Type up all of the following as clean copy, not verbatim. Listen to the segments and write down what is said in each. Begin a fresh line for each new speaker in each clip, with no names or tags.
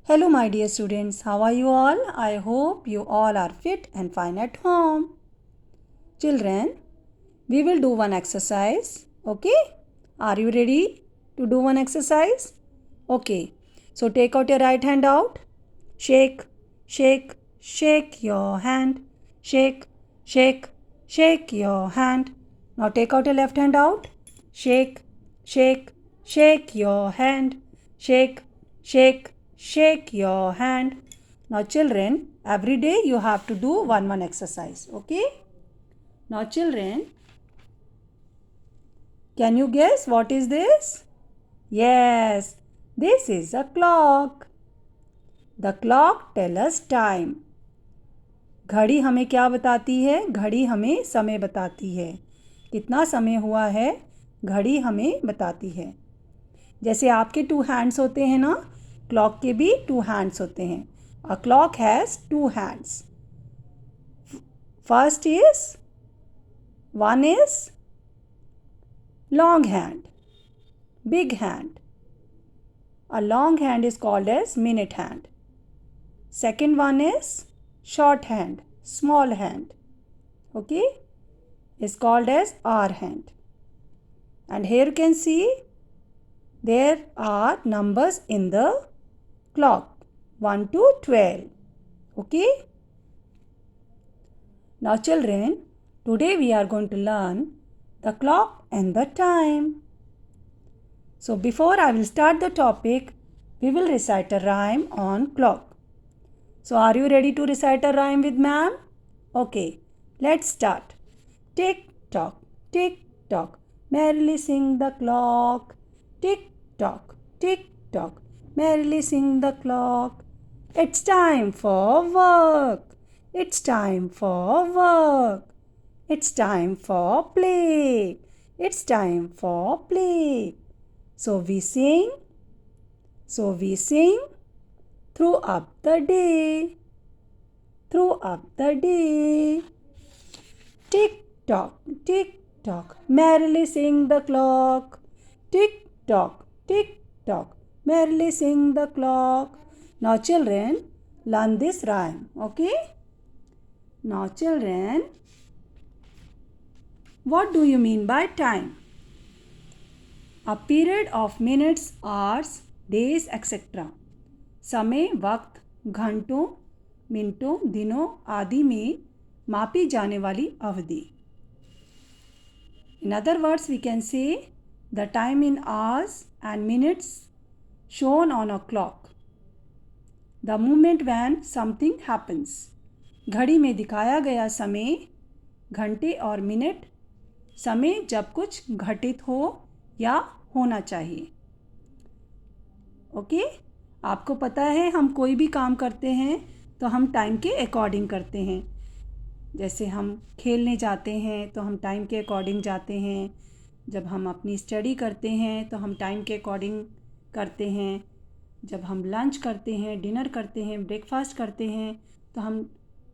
Hello, my dear students. How are you all? I hope you all are fit and fine at home. Children, we will do one exercise. Okay? Are you ready to do one exercise? Okay. So take out your right hand out. Shake, shake, shake your hand. Shake, shake, shake your hand. Now take out your left hand out. Shake, shake, shake your hand. Shake, shake, shake your hand. Now children, every day you have to do one exercise. Okay? Now children, can you guess what is this? Yes, this is a clock. The clock tells us time. घड़ी हमें क्या बताती है? घड़ी हमें समय बताती है. कितना समय हुआ है? घड़ी हमें बताती है. जैसे आपके 2 हैंड्स होते हैं ना, क्लॉक के भी 2 हैंड्स होते हैं. A clock has 2 hands. First is one is long hand, big hand. A long hand is called as minute hand. Second one is short hand, small hand. Okay, is called as hour hand. And here you can see there are numbers in the clock 1 to 12. Okay. Now children, today we are going to learn the clock and the time. So before I will start the topic, we will recite a rhyme on clock. So are you ready to recite a rhyme with ma'am? Okay, let's start. Tick tock, merrily sing the clock. Tick tock, merrily sing the clock. It's time for work. It's time for work. It's time for play. It's time for play. So we sing throughout the day. Throughout the day. Tick tock, merrily sing the clock. Tick tock, merrily sing the clock. Now children, learn this rhyme, okay? Now children, what do you mean by time? A period of minutes, hours, days, etc. समय, वक्त, घंटों, मिनटों, दिनों आदि में मापी जाने वाली अवधि. In other words, we can say the time in hours and minutes shown on a clock. The moment when something happens. घड़ी में दिखाया गया समय, घंटे और मिनट, समय जब कुछ घटित हो या होना चाहिए. ओके, आपको पता है हम कोई भी काम करते हैं तो हम टाइम के अकॉर्डिंग करते हैं. जैसे हम खेलने जाते हैं तो हम टाइम के अकॉर्डिंग जाते हैं. जब हम अपनी स्टडी करते हैं तो हम टाइम के अकॉर्डिंग करते हैं. जब हम लंच करते हैं, डिनर करते हैं, ब्रेकफास्ट करते हैं तो हम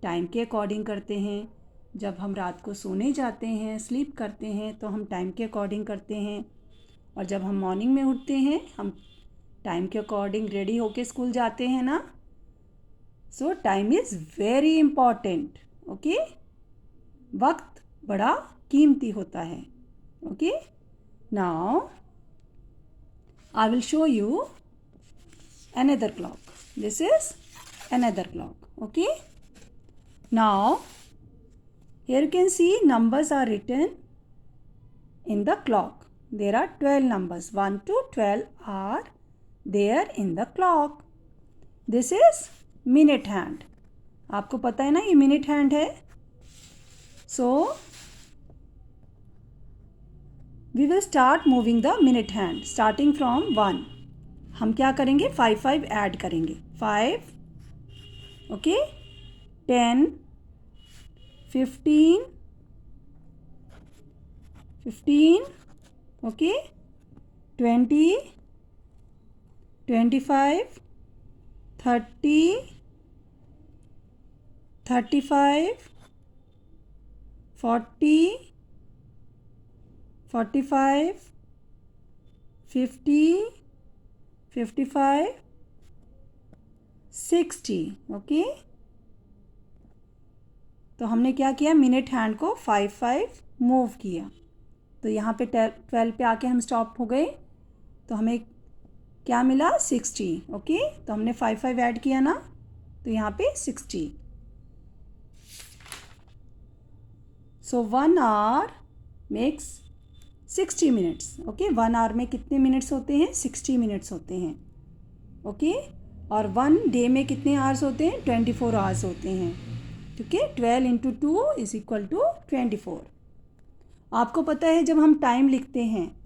टाइम के अकॉर्डिंग करते हैं. जब हम रात को सोने जाते हैं, स्लीप करते हैं तो हम टाइम के अकॉर्डिंग करते हैं. और जब हम मॉर्निंग में उठते हैं हम टाइम के अकॉर्डिंग रेडी होके स्कूल जाते हैं ना. सो time is very important. Okay, वक्त बड़ा कीमती होता है. Okay, now I will show you another clock. This is another clock. Okay, now here you can see numbers are written in the clock. There are 12 numbers. 1 to 12 are there in the clock. This is minute hand. आपको पता है ना ये minute hand है. So we will start moving the minute hand starting from 1. हम क्या करेंगे? 5 add करेंगे. 5, ओके, 10, 15, ओके, 20, 25, 30, 35, 40, 45, 50, 55, 60। ओके, तो हमने क्या किया, मिनट हैंड को 5 मूव किया, तो यहाँ पे 12 पे आके हम स्टॉप हो गए, तो हमें क्या मिला, 60। ओके, तो हमने 5 ऐड किया ना, तो यहाँ पे 60। So 1 hour makes 60 minutes. Okay, 1 hour में कितने मिनट्स होते हैं, 60 मिनट्स होते हैं। ओके, और 1 डे में कितने आवर्स होते हैं, 24 आवर्स होते हैं। ठीक है, 12 इंटू 2 इज इक्वल टू 24। आपको पता है जब हम टाइम लिखते हैं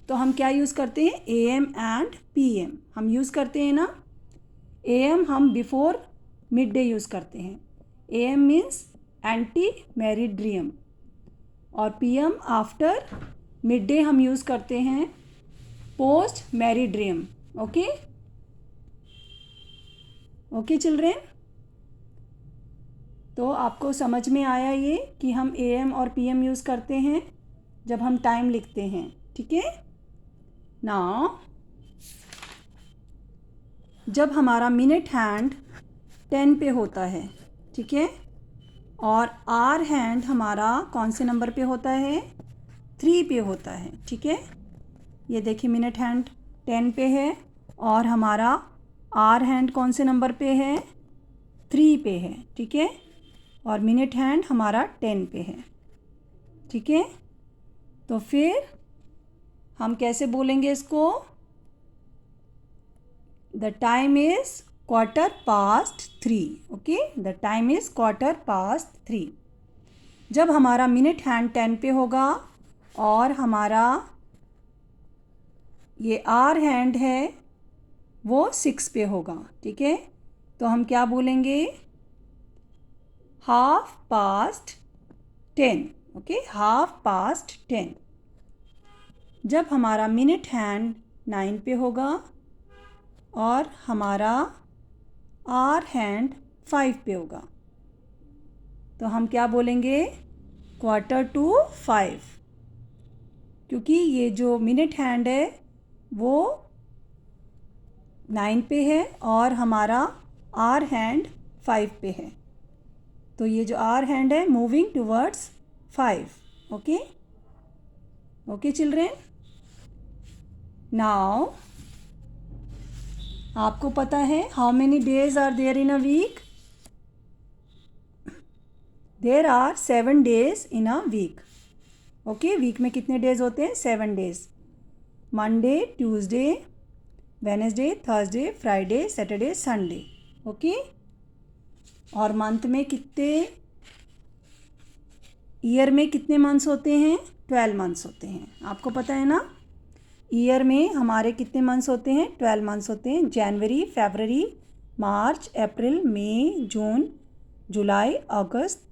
तो हम क्या यूज़ करते हैं, AM एंड PM हम यूज़ करते हैं ना। AM हम बिफोर मिड डे यूज़ करते हैं, AM मीन्स एंटी मेरिडियम, और PM आफ्टर मिड डे हम यूज़ करते हैं post meridiem. Okay okay children, तो आपको समझ में आया ये कि हम AM और PM यूज़ करते हैं जब हम टाइम लिखते हैं। ठीक है, नाउ जब हमारा मिनट हैंड 10 पे होता है, ठीक है, और आवर हैंड हमारा कौन से नंबर पे होता है, 3 पे होता है। ठीक है, ये देखिए मिनट हैंड 10 पे है और हमारा आवर हैंड कौन से नंबर पे है, 3 पे है। ठीक है, और मिनट हैंड हमारा 10 पे है। ठीक है, तो फिर हम कैसे बोलेंगे इसको, the time is 3:15। Okay, the time is 3:15। जब हमारा मिनट हैंड 10 पे होगा और हमारा ये आवर हैंड है वो 6 पे होगा। ठीक है, तो हम क्या बोलेंगे, 10:30। ओके, 10:30। जब हमारा मिनट हैंड 9 पे होगा और हमारा आवर हैंड 5 पे होगा, तो हम क्या बोलेंगे, 4:45, क्योंकि ये जो मिनट हैंड है वो 9 पे है और हमारा आवर हैंड 5 पे है, तो ये जो आवर हैंड है moving towards 5। Okay okay children, now आपको पता है how many days are there in a week, there are 7 days in a week. Okay, week में कितने डेज होते हैं, 7 days, Monday, Tuesday, Wednesday, Thursday, Friday, Saturday, Sunday. Okay, और month में कितने, ईयर में कितने मंथ्स होते हैं, 12 मंथ्स होते हैं। आपको पता है ना, ईयर में हमारे कितने मंथ्स होते हैं, 12 मंथ्स होते हैं, जनवरी, फरवरी, मार्च, अप्रैल, मई, जून, जुलाई, अगस्त,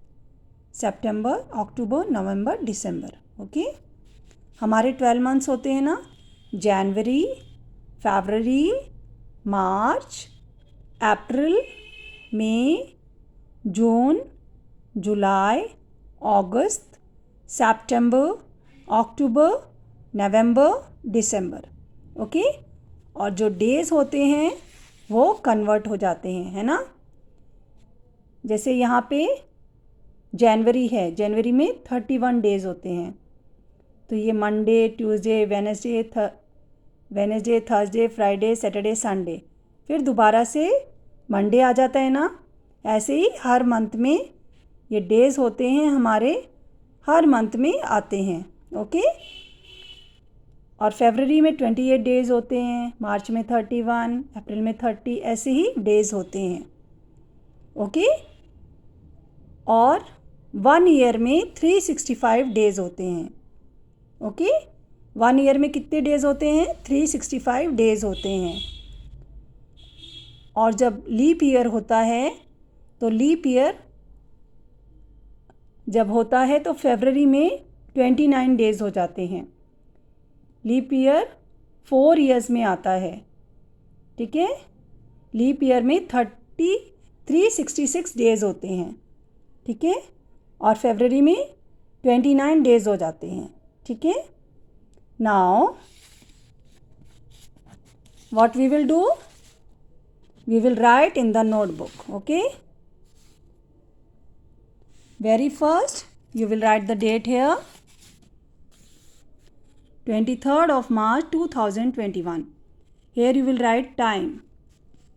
सितंबर, अक्टूबर, नवंबर, दिसंबर। ओके, हमारे 12 मंथ्स होते हैं ना, जनवरी, फरवरी, मार्च, अप्रैल, मई, जून, जुलाई, अगस्त, सितंबर, अक्टूबर, नवंबर, दिसंबर। ओके, और जो डेज़ होते हैं वो कन्वर्ट हो जाते हैं, है ना। जैसे यहाँ पे जनवरी है, जनवरी में 31 डेज़ होते हैं, तो ये Monday, Tuesday, Wednesday, Thursday, Friday, Saturday, Sunday, फिर दोबारा से मंडे आ जाता है ना। ऐसे ही हर मंथ में ये डेज़ होते हैं हमारे, हर मंथ में आते हैं। ओके, और फरवरी में 28 डेज़ होते हैं, मार्च में 31, अप्रैल में 30, ऐसे ही डेज़ होते हैं। ओके, और 1 ईयर में 365 डेज़ होते हैं। ओके, 1 ईयर में कितने डेज़ होते हैं, 365 डेज़ होते हैं। और जब लीप ईयर होता है तो लीप ईयर जब होता है तो फरवरी में 29 डेज़ हो जाते हैं। लीप ईयर 4 ईयर्स में आता है। ठीक है, लीप ईयर में 366 डेज़ होते हैं। ठीक है, और फरवरी में 29 डेज़ हो जाते हैं। ठीक है, now what we will do, We will write in the notebook. Okay. Very first, you will write the date here. 23rd of March 2021. Here you will write time.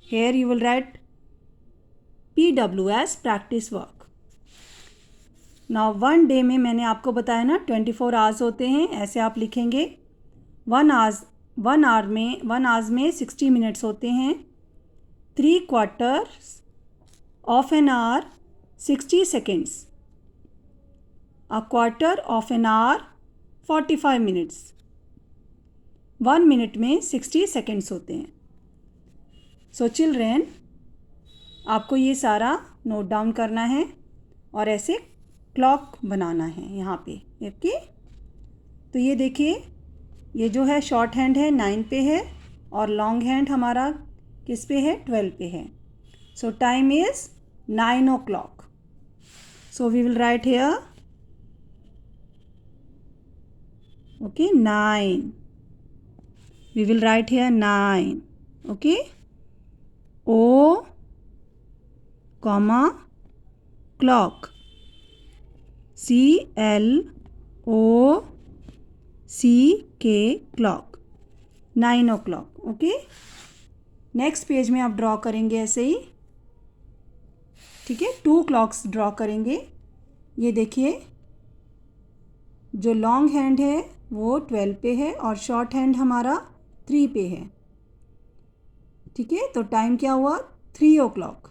Here you will write PWS practice work. Now 1 day में मैंने आपको बताया ना 24 hours होते हैं, ऐसे आप लिखेंगे. 1 आवर्स में 60 मिनट्स होते हैं. 3 quarters of an hour 60 seconds. A quarter of an hour 45 minutes. 1 minute में 60 seconds होते हैं. So children, आपको ये सारा नोट डाउन करना है और ऐसे क्लॉक बनाना है यहाँ पे. ओके. तो ये देखिए, ये जो है शॉर्ट हैंड है 9 पे है और लॉन्ग हैंड हमारा किस पे है 12 पे है. So time is 9 o'clock. So we will write here. Okay, 9. We will write here 9. Okay. O, comma, clock. CLOCK, clock. 9 o'clock. Okay. Next page में आप ड्रॉ करेंगे ऐसे ही. ठीक है. 2 clocks ड्रॉ करेंगे. ये देखिए, जो लॉन्ग हैंड है वो 12 पे है और शॉर्ट हैंड हमारा 3 पे है. ठीक है. तो टाइम क्या हुआ 3 o'clock.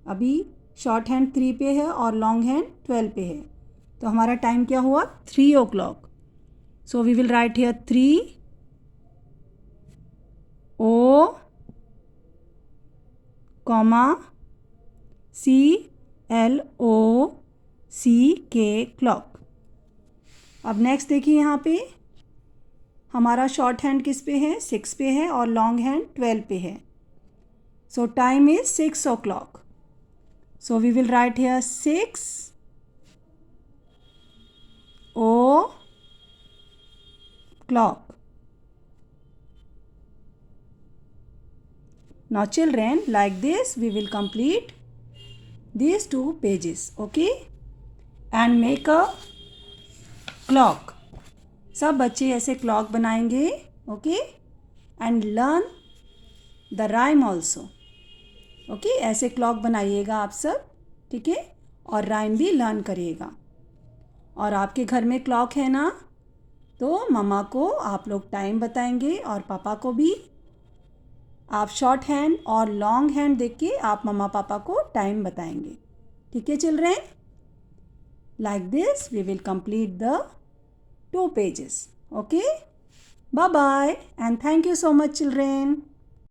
अभी शॉर्ट हैंड 3 पे है और लॉन्ग हैंड 12 पे है, तो हमारा टाइम क्या हुआ 3 o'clock. So we will write here 3 O, comma, CLOCK, clock. अब नेक्स्ट देखिए, यहाँ पे हमारा शॉर्ट हैंड किस पे है 6 पे है और लॉन्ग हैंड 12 पे है. So time is 6 o'clock. So we will write here 6 o'clock. Now children, like this we will complete these 2 pages. Okay. And make a clock. सब बच्चे ऐसे क्लॉक बनाएंगे. Okay. And learn the rhyme also. Okay. ऐसे clock बनाइएगा आप सब. ठीक है. और राइम भी लर्न करिएगा. और आपके घर में क्लॉक है ना, तो मम्मा को आप लोग टाइम बताएंगे और पापा को भी. आप शॉर्ट हैंड और लॉन्ग हैंड देख के आप मम्मा पापा को टाइम बताएंगे. ठीक है children. Like this we will complete the 2 pages. Okay. Bye bye and thank you so much children.